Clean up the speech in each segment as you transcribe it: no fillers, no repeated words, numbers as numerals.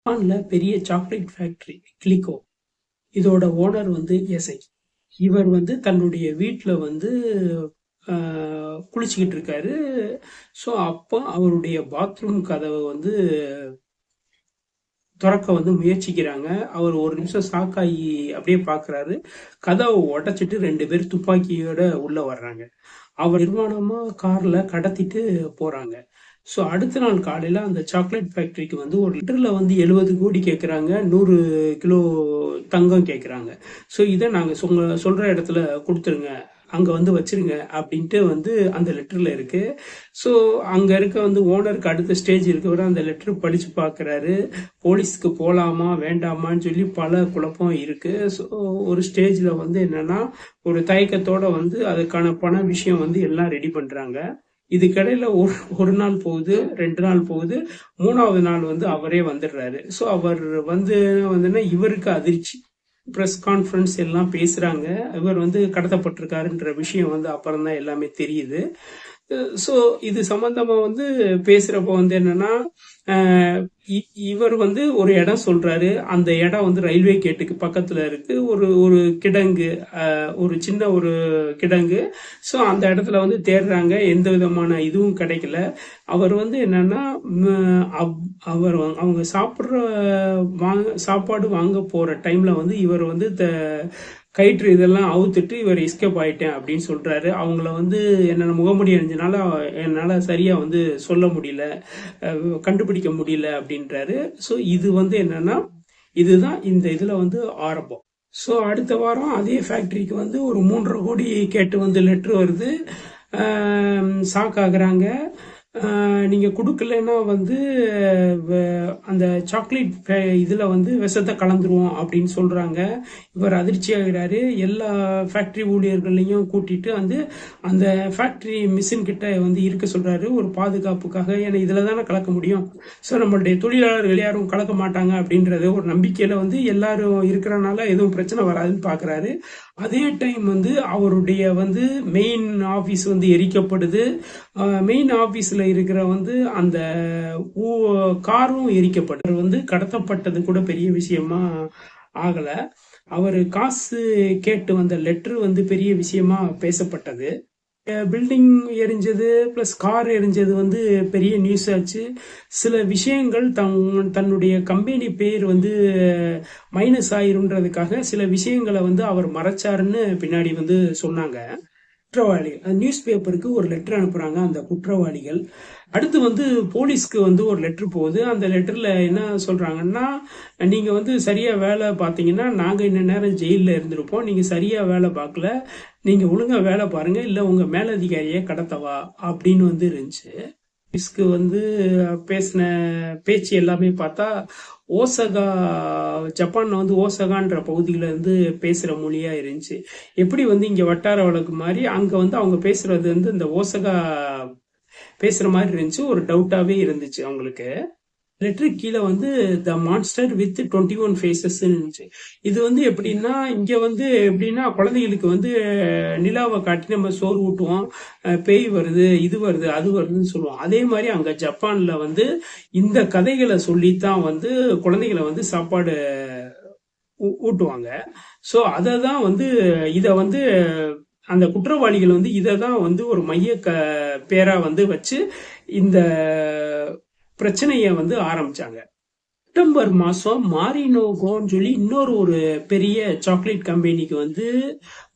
ஜப்பான்ல பெரிய chocolate factory கிளிகோ. இதோட ஓனர் வந்து எஸ்ஐ. இவர் வந்து தன்னுடைய வீட்டில் வந்து குளிச்சுக்கிட்டு இருக்காரு. ஸோ அப்போ அவருடைய பாத்ரூம் கதவை வந்து திறக்க வந்து முயற்சிக்கிறாங்க. அவர் ஒரு நிமிஷம் ஷாக்காகி அப்படியே பார்க்குறாரு. கதவை உடைச்சிட்டு 2 பேர் துப்பாக்கியோட உள்ள வர்றாங்க. அவர் நிர்வாணமா கார்ல கடத்திட்டு போறாங்க. ஸோ அடுத்த நாள் காலையில அந்த சாக்லேட் ஃபேக்டரிக்கு வந்து ஒரு லிட்டர்ல வந்து 70 கோடி கேட்குறாங்க, 100 கிலோ தங்கம் கேட்குறாங்க. ஸோ இதை நாங்கள் சொல்ற இடத்துல கொடுத்துருங்க, அங்கே வந்து வச்சிருங்க அப்படின்ட்டு வந்து அந்த லெட்டரில் இருக்கு. ஸோ அங்கே இருக்க வந்து ஓனருக்கு அடுத்த ஸ்டேஜ் இருக்கவர் அந்த லெட்டர் படித்து பார்க்குறாரு. போலீஸ்க்கு போகலாமா வேண்டாமான்னு சொல்லி பல குழப்பம் இருக்கு. ஸோ ஒரு ஸ்டேஜில் வந்து என்னன்னா ஒரு தயக்கத்தோட வந்து அதுக்கான பண விஷயம் வந்து எல்லாம் ரெடி பண்ணுறாங்க. இதுக்கிடையில ஒரு நாள் போகுது, 2 நாள் போகுது, 3வது நாள் வந்து அவரே வந்துடுறாரு. ஸோ அவர் வந்துன்னா இவருக்கு அதிர்ச்சி. ப்ரெஸ் கான்ஃபரன்ஸ் எல்லாம் பேசுறாங்க. இவர் வந்து கடத்தப்பட்டிருக்காருன்ற விஷயம் வந்து அப்புறம் தான் எல்லாமே தெரியுது. ஸோ இது சம்பந்தமா வந்து பேசுறப்ப வந்து என்னன்னா இவர் வந்து ஒரு இடம் சொல்றாரு. அந்த இடம் வந்து ரயில்வே கேட்டுக்கு பக்கத்துல இருக்கு. ஒரு கிடங்கு, ஒரு சின்ன ஒரு கிடங்கு. ஸோ அந்த இடத்துல வந்து தேடுறாங்க. எந்த விதமான இதுவும் கிடைக்கல. அவர் வந்து என்னன்னா அவர் அவங்க சாப்பாடு வாங்க போற டைம்ல வந்து இவர் வந்து கயிற்று இதெல்லாம் அவுத்துட்டு இவர் எஸ்கேப் ஆயிட்டேன் அப்படின்னு சொல்றாரு. அவங்கள வந்து என்னென்ன முகமுடி அணிஞ்சனால என்னால் சரியா வந்து சொல்ல முடியல, கண்டுபிடிக்க முடியல அப்படின்றாரு. ஸோ இது வந்து என்னன்னா இதுதான் இந்த இதுல வந்து ஆரம்பம். ஸோ அடுத்த வாரம் அதே ஃபேக்டரிக்கு வந்து ஒரு 3.5 கோடி கேட்டு வந்து லெட்ரு வருது. ஷாக் ஆகுறாங்க. நீங்க கொடுக்கலன்னா வந்து அந்த சாக்லேட் இதுல வந்து விஷத்தை கலந்துருவோம் அப்படின்னு சொல்றாங்க. இவர் அதிர்ச்சி ஆகிறாரு. எல்லா ஃபேக்டரி ஊழியர்களையும் கூட்டிட்டு வந்து அந்த ஃபேக்டரி மிஷின் கிட்ட வந்து இருக்க சொல்றாரு ஒரு பாதுகாப்புக்காக. ஏன்னா இதுல தானே கலக்க முடியும். ஸோ நம்மளுடைய தொழிலாளர்கள் யாரும் கலக்க மாட்டாங்க அப்படின்றது ஒரு நம்பிக்கையில வந்து எல்லாரும் இருக்கிறனால எதுவும் பிரச்சனை வராதுன்னு பாக்குறாரு. அதே டைம் வந்து அவருடைய வந்து மெயின் ஆபீஸ் வந்து எரிக்கப்படுது. மெயின் ஆபீஸ்ல இருக்கிற வந்து அந்த காரும் எரிக்கப்படுறது வந்து கடத்தப்பட்டது கூட பெரிய விஷயமா ஆகல. அவர் காசு கேட்டு வந்த லெட்டர் வந்து பெரிய விஷயமா பேசப்பட்டது. பில்டிங் எரிஞ்சது பிளஸ் கார் எரிஞ்சது வந்து பெரிய நியூஸ் ஆச்சு. சில விஷயங்கள் தன்னுடைய கம்பெனி பேர் வந்து மைனஸ் ஆயிருன்றதுக்காக சில விஷயங்களை வந்து அவர் மறைச்சாருன்னு பின்னாடி வந்து சொன்னாங்க. குற்றவாளிகள் நியூஸ் பேப்பருக்கு ஒரு லெட்டர் அனுப்புறாங்க அந்த குற்றவாளிகள். அடுத்து வந்து போலீஸ்க்கு வந்து ஒரு லெட்டர் போகுது. அந்த லெட்டர்ல என்ன சொல்றாங்கன்னா, நீங்க வந்து சரியா வேலை பார்த்தீங்கன்னா நாங்க இந்த நேரம் ஜெயிலில் இருந்திருப்போம். நீங்க சரியா வேலை பார்க்கல, நீங்க ஒழுங்கா வேலை பாருங்க, இல்ல உங்க மேலதிகாரியை கடத்தவா அப்படின்னு வந்து இருந்துச்சு. போலீஸ்க்கு வந்து பேசின பேச்சு எல்லாமே பார்த்தா ஓசகா, ஜப்பான்ல வந்து ஓசகான்ற பகுதியில இருந்து பேசுற மொழியா இருந்துச்சு. எப்படி வந்து இங்க வட்டார வழக்கு மாதிரி அங்க வந்து அவங்க பேசுறது வந்து இந்த ஓசகா பேசுற மாதிரி இருந்துச்சு. ஒரு டவுட்டாவே இருந்துச்சு அவங்களுக்கு. லெட்டர் கீழே வந்து த மான்ஸ்டர் வித் 21 ஃபேஸஸ் இருந்துச்சு. இது வந்து எப்படின்னா இங்க வந்து எப்படின்னா குழந்தைகளுக்கு வந்து நிலாவை காட்டி நம்ம சோறு ஊட்டுவோம், பேய் வருது, இது வருது, அது வருதுன்னு சொல்லுவோம். அதே மாதிரி அங்க ஜப்பான்ல வந்து இந்த கதைகளை சொல்லித்தான் வந்து குழந்தைகளை வந்து சாப்பாடு ஊட்டுவாங்க. ஸோ அதை தான் வந்து இதை வந்து அந்த குற்றவாளிகள் வந்து இதை தான் வந்து ஒரு மைய பேரா வந்து வச்சு இந்த பிரச்சனைய வந்து ஆரம்பிச்சாங்க. செப்டம்பர் மாசம் மாரினோகோன்னு சொல்லி இன்னொரு பெரிய சாக்லேட் கம்பெனிக்கு வந்து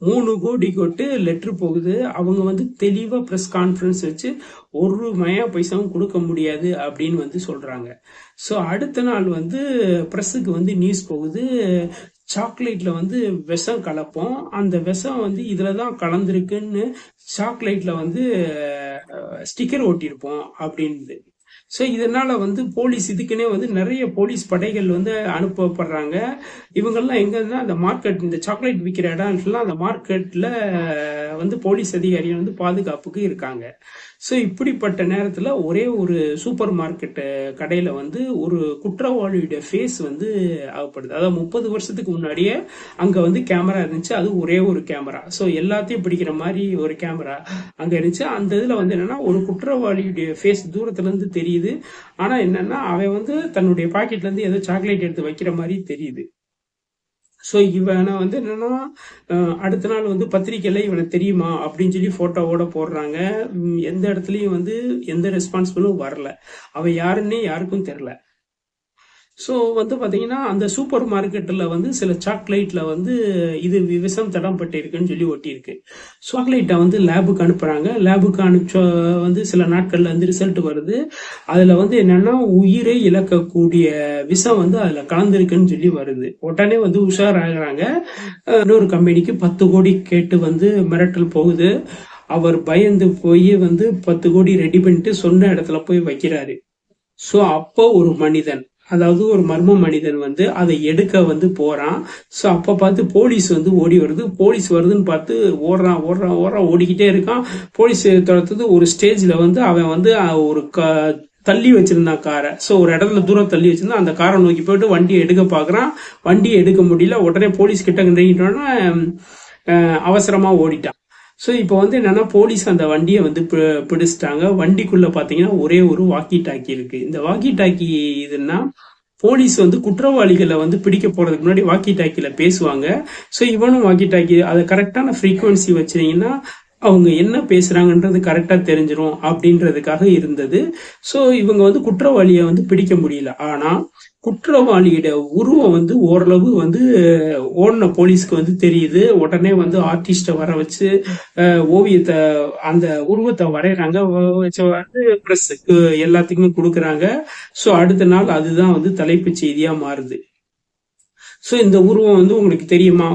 3 கோடி கொட்டு லெட்டர் போகுது. அவங்க வந்து தெளிவா பிரஸ் கான்ஃபரன்ஸ் வச்சு ஒரு மயா பைசாவும் கொடுக்க முடியாது அப்படின்னு வந்து சொல்றாங்க. ஸோ அடுத்த நாள் வந்து பிரஸுக்கு வந்து நியூஸ் போகுது, சாக்லேட்ல வந்து விஷம் கலப்போம், அந்த விஷம் வந்து இதுல தான் கலந்துருக்குன்னு சாக்லேட்ல வந்து ஸ்டிக்கர் ஒட்டியிருப்போம் அப்படின்னு. ஸோ இதனால வந்து போலீஸ் இதுக்குன்னே வந்து நிறைய போலீஸ் படைகள் வந்து அனுப்பப்படுறாங்க. இவங்கெல்லாம் எங்கன்னா அந்த மார்க்கெட், இந்த சாக்லேட் விற்கிற இடம்லாம் அந்த மார்க்கெட்ல வந்து போலீஸ் அதிகாரிகள் வந்து பாதுகாப்புக்கு இருக்காங்க. ஸோ இப்படிப்பட்ட நேரத்தில் ஒரே ஒரு சூப்பர் மார்க்கெட் கடையில் வந்து ஒரு குற்றவாளியுடைய ஃபேஸ் வந்து ஆகப்படுது. அதாவது 30 வருஷத்துக்கு முன்னாடியே அங்கே வந்து கேமரா இருந்துச்சு. அது ஒரே ஒரு கேமரா. ஸோ எல்லாத்தையும் பிடிக்கிற மாதிரி ஒரு கேமரா அங்கே இருந்துச்சு. அந்த இதில் வந்து என்னன்னா ஒரு குற்றவாளியுடைய ஃபேஸ் தூரத்துலேருந்து தெரியுது. ஆனால் என்னன்னா அவன் வந்து தன்னுடைய பாக்கெட்லேருந்து ஏதோ சாக்லேட் எடுத்து வைக்கிற மாதிரி தெரியுது. ஸோ இவனை வந்து என்னன்னா அடுத்த நாள் வந்து பத்திரிக்கையில இவனை தெரியுமா அப்படின்னு சொல்லி போட்டோவோட போடுறாங்க. எந்த இடத்துலயும் வந்து எந்த ரெஸ்பான்சிபிளும் வரல. அவன் யாருன்னே யாருக்கும் தெரியல. ஸோ வந்து பார்த்தீங்கன்னா அந்த சூப்பர் மார்க்கெட்டில் வந்து சில சாக்லேட்டில் வந்து இது விஷம் தடம் பட்டிருக்குன்னு சொல்லி ஒட்டியிருக்கு. சாக்லேட்டை வந்து லேபுக்கு அனுப்புகிறாங்க. லேபுக்கு அனுப்பிச்ச வந்து சில நாட்களில் வந்து ரிசல்ட் வருது. அதில் வந்து என்னென்னா உயிரை இழக்கக்கூடிய விஷம் வந்து அதில் கலந்துருக்குன்னு சொல்லி வருது. உடனே வந்து உஷாராகிறாங்க. இன்னொரு கம்பெனிக்கு 10 கோடி கேட்டு வந்து மிரட்டல் போகுது. அவர் பயந்து போய் வந்து 10 கோடி ரெடி பண்ணிட்டு சொன்ன இடத்துல போய் வைக்கிறாரு. ஸோ அப்போ ஒரு மனிதன், அதாவது ஒரு மர்ம மனிதன் வந்து அதை எடுக்க வந்து போறான். ஸோ அப்ப பார்த்து போலீஸ் வந்து ஓடி வருது. போலீஸ் வருதுன்னு பார்த்து ஓடுறான் ஓடுறான் ஓடுறான் ஓடிக்கிட்டே இருக்கான். போலீஸ் துரத்துது. ஒரு ஸ்டேஜ்ல வந்து அவன் வந்து ஒரு தள்ளி வச்சிருந்தான் காரை. ஸோ ஒரு இடத்துல தூரம் தள்ளி வச்சிருந்தான். அந்த காரை நோக்கி போயிட்டு வண்டியை எடுக்க பாக்குறான். வண்டியை எடுக்க முடியல. உடனே போலீஸ் கிட்ட நெருங்கிட்டோன்னா அவசரமா ஓடிட்டான். ஸோ இப்போ வந்து என்னன்னா போலீஸ் அந்த வண்டியை வந்து பிடிச்சிட்டாங்க. வண்டிக்குள்ள பாத்தீங்கன்னா ஒரே ஒரு வாக்கி டாக்கி இருக்கு. இந்த வாக்கி டாக்கி இதுன்னா போலீஸ் வந்து குற்றவாளிகளை வந்து பிடிக்க போறதுக்கு முன்னாடி வாக்கி டாக்கில பேசுவாங்க. ஸோ இவனும் வாக்கி டாக்கி அதை கரெக்டான ஃப்ரீக்குவன்சி வச்சீங்கன்னா அவங்க என்ன பேசுறாங்கன்றது கரெக்டா தெரிஞ்சிடும் அப்படின்றதுக்காக இருந்தது. ஸோ இவங்க வந்து குற்றவாளியை வந்து பிடிக்க முடியல. ஆனா குற்றவாளியோட உருவம் வந்து ஓரளவு வந்து ஓடின போலீஸ்க்கு வந்து தெரியுது. உடனே வந்து ஆர்டிஸ்ட வர வச்சு ஓவியத்தை அந்த உருவத்தை வரைகிறாங்க. வந்து பிரஸ்ஸுக்கு எல்லாத்துக்குமே கொடுக்குறாங்க. ஸோ அடுத்த நாள் அதுதான் வந்து தலைப்பு செய்தியா மாறுது. ஸோ இந்த உருவம் வந்து உங்களுக்கு தெரியுமா,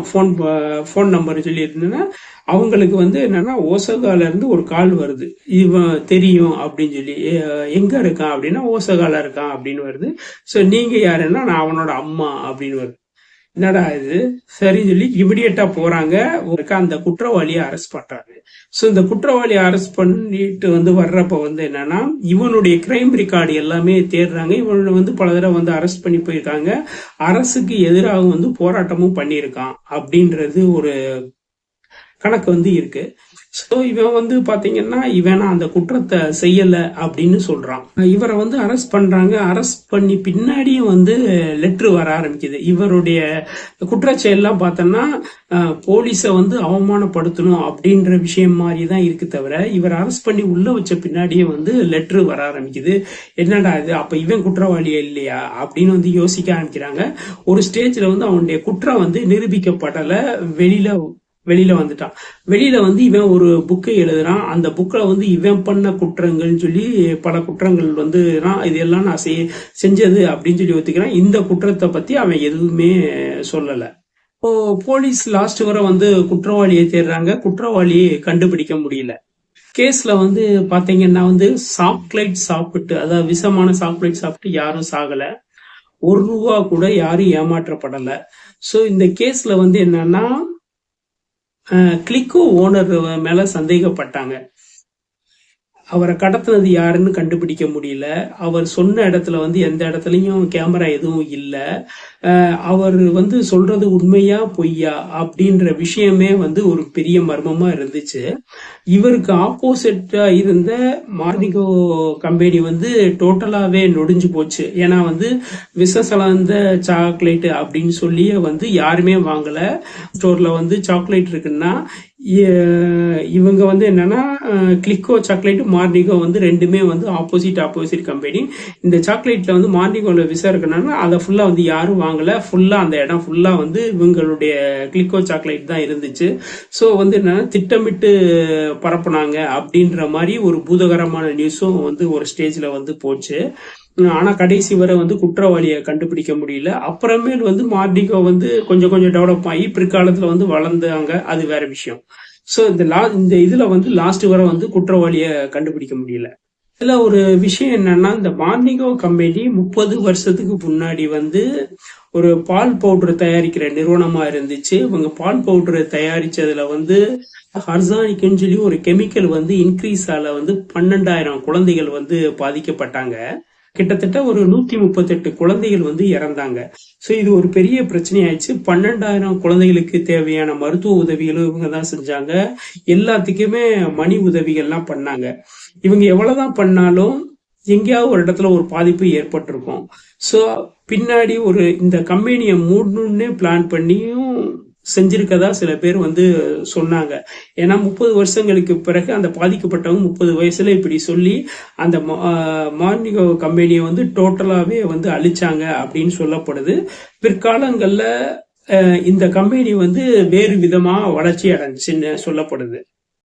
ஃபோன் நம்பர் சொல்லி இருந்ததுன்னா அவங்களுக்கு வந்து என்னன்னா ஓசகால இருந்து ஒரு கால் வருது. இவன் தெரியும் அப்படின்னு சொல்லி, எங்க இருக்கான் அப்படின்னா ஓசகால இருக்கான் அப்படின்னு வருது. ஸோ நீங்க யாருன்னா நான் அவனோட அம்மா அப்படின்னு வருது. என்னடா இது சரின்னு சொல்லி இமிடியட்டா போறாங்க. அந்த குற்றவாளியை அரெஸ்ட் பண்றாங்க. ஸோ இந்த குற்றவாளியை அரெஸ்ட் பண்ணிட்டு வந்து வர்றப்ப வந்து என்னன்னா இவனுடைய கிரைம் ரெக்கார்டு எல்லாமே தேடுறாங்க. இவனை வந்து பல தடவை வந்து அரெஸ்ட் பண்ணி போயிருக்காங்க. அரசுக்கு எதிராக வந்து போராட்டமும் பண்ணியிருக்கான் அப்படின்றது ஒரு கணக்கு வந்து இருக்கு. ஸோ இவன் வந்து பாத்தீங்கன்னா இவன் அந்த குற்றத்தை செய்யல அப்படின்னு சொல்றான். இவரை வந்து அரெஸ்ட் பண்றாங்க. அரெஸ்ட் பண்ணி பின்னாடியும் வந்து லெட்ரு வர ஆரம்பிக்குது. இவருடைய குற்றச்செயல்லாம் பார்த்தோம்னா போலீஸை வந்து அவமானப்படுத்தணும் அப்படின்ற விஷயம் மாதிரி தான் இருக்கு தவிர இவர் அரெஸ்ட் பண்ணி உள்ள வச்ச பின்னாடியே வந்து லெட்ரு வர ஆரம்பிக்குது. என்னடா இது, அப்ப இவன் குற்றவாளியா இல்லையா அப்படின்னு வந்து யோசிக்க ஆரம்பிக்கிறாங்க. ஒரு ஸ்டேஜ்ல வந்து அவனுடைய குற்றம் வந்து நிரூபிக்கப்படல. வெளியில வந்துட்டான். வெளியில வந்து இவன் ஒரு புக்கை எழுதுறான். அந்த புக்கில் வந்து இவன் பண்ண குற்றங்கள்னு சொல்லி பல குற்றங்கள் வந்து இதெல்லாம் நான் செஞ்சது அப்படின்னு சொல்லி ஒத்துக்கிறான். இந்த குற்றத்தை பத்தி அவன் எதுவுமே சொல்லல. இப்போ போலீஸ் லாஸ்ட் வரை வந்து குற்றவாளியை தேடுறாங்க. குற்றவாளியை கண்டுபிடிக்க முடியல. கேஸ்ல வந்து பாத்தீங்கன்னா வந்து சாக்லேட் சாப்பிட்டு, அதாவது விஷமான சாக்லேட் சாப்பிட்டு யாரும் சாகல. ₹1 கூட யாரும் ஏமாற்றப்படல. ஸோ இந்த கேஸ்ல வந்து என்னன்னா கிளிக்கோ ஓனர் மேல சந்தேகப்பட்டாங்க. அவரை கடத்தினது யாருன்னு கண்டுபிடிக்க முடியல. அவர் சொன்ன இடத்துல வந்து எந்த இடத்துலயும் கேமரா எதுவும் இல்லை. அவர் வந்து சொல்றது உண்மையா பொய்யா அப்படின்ற விஷயமே வந்து ஒரு பெரிய மர்மமா இருந்துச்சு. இவருக்கு ஆப்போசிட்டா இருந்த மார்னிகோ கம்பெனி வந்து டோட்டலாவே நொடிஞ்சு போச்சு. ஏன்னா வந்து விஷ கலந்த சாக்லேட் அப்படின்னு சொல்லி வந்து யாருமே வாங்கல. ஸ்டோர்ல வந்து சாக்லேட் இருக்குன்னா இவங்க வந்து என்னன்னா கிளிக்கோ சாக்லேட் மார்னிகோ வந்து ரெண்டுமே வந்து ஆப்போசிட் கம்பெனி. இந்த சாக்லேட்ல வந்து மார்னிகோல விஷம் இருக்குன்னா அதை ஃபுல்லா வந்து யாரும் வாங்கல. ஃபுல்லா அந்த இடம் ஃபுல்லா வந்து இவங்களுடைய கிளிக்கோ சாக்லேட் தான் இருந்துச்சு. ஸோ வந்து என்னன்னா திட்டமிட்டு பரப்புனாங்க அப்படின்ற மாதிரி ஒரு பூதகரமான நியூஸும் வந்து ஒரு ஸ்டேஜ்ல வந்து போச்சு. ஆனா கடைசி வரை வந்து குற்றவாளியை கண்டுபிடிக்க முடியல. அப்புறமேல் வந்து மார்னிகோ வந்து கொஞ்சம் டெவலப் ஆகி பிற்காலத்துல வந்து வளர்ந்தாங்க. அது வேற விஷயம். ஸோ இந்த இதுல வந்து லாஸ்ட் வரை வந்து குற்றவாளியை கண்டுபிடிக்க முடியல. இதுல ஒரு விஷயம் என்னன்னா, இந்த மாண்டிகோ கம்பெனி 30 வருஷத்துக்கு முன்னாடி வந்து ஒரு பால் பவுடர் தயாரிக்கிற நிறுவனமா இருந்துச்சு. இவங்க பால் பவுடர் தயாரிச்சதுல வந்து ஹர்சானிக்னு சொல்லி ஒரு கெமிக்கல் வந்து இன்க்ரீஸ் ஆல வந்து 12,000 குழந்தைகள் வந்து பாதிக்கப்பட்டாங்க. கிட்டத்தட்ட ஒரு 138 குழந்தைகள் வந்து இறந்தாங்க. சோ இது ஒரு பெரிய பிரச்சனையாயிடுச்சு. 12,000 குழந்தைகளுக்கு தேவையான மருத்துவ உதவிகளும் இவங்க தான் செஞ்சாங்க. எல்லாத்துக்குமே மணி உதவிகள்லாம் பண்ணாங்க. இவங்க எவ்வளவுதான் பண்ணாலும் எங்கேயாவது ஒரு இடத்துல ஒரு பாதிப்பு ஏற்பட்டிருக்கும். சோ பின்னாடி ஒரு இந்த கம்பெனியை மூடணும்னே பிளான் பண்ணியும் செஞ்சிருக்கதா சில பேர் வந்து சொன்னாங்க. ஏன்னா 30 வருஷங்களுக்கு பிறகு அந்த பாதிக்கப்பட்டவங்க 30 வயசுல இப்படி சொல்லி அந்த மார்னிகோ கம்பெனியை வந்து டோட்டலாவே வந்து அழிச்சாங்க அப்படின்னு சொல்லப்படுது. பிற்காலங்கள்ல இந்த கம்பெனி வந்து வேறு விதமா வளர்ச்சி அடைஞ்சுன்னு சொல்லப்படுது.